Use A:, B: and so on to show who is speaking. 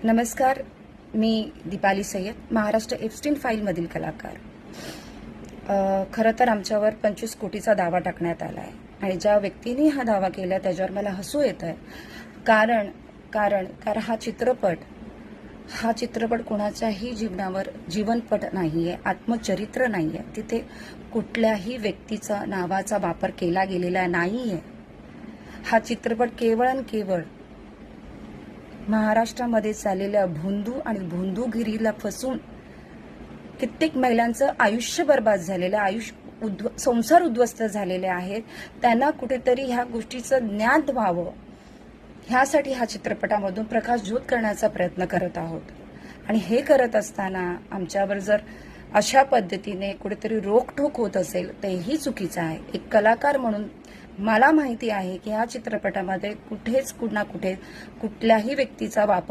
A: नमस्कार, मी दीपाली सय्यद, महाराष्ट्र एप्स्टीन फाईलमधील कलाकार. खरं तर आमच्यावर 25 कोटीचा दावा टाकण्यात आला आहे आणि ज्या व्यक्तीने हा दावा केला त्याच्यावर मला हसू येत आहे. कारण हा चित्रपट कोणाच्याही जीवनावर जीवनपट नाही आहे, आत्मचरित्र नाही आहे. तिथे कुठल्याही व्यक्तीचा नावाचा वापर केला गेलेला नाही आहे. हा चित्रपट केवळ आणि केवळ महाराष्ट्रामध्ये चाललेल्या भोंदू आणि भोंदूगिरीला फसून कित्येक महिलांचं आयुष्य बर्बाद झालेलं, संसार उद्ध्वस्त झालेले आहेत. त्यांना कुठेतरी ह्या गोष्टीचं ज्ञान व्हावं, ह्यासाठी हा चित्रपटामधून प्रकाशझोत करण्याचा प्रयत्न करत आहोत. आणि हे करत असताना आमच्यावर जर अशा पद्धतीने कुठेतरी रोखठोक होत असेल तर हेही चुकीचं आहे. एक कलाकार म्हणून मला माहिती आहे की ह्या चित्रपटामध्ये कुठेच कुठल्याही व्यक्तीचा वापर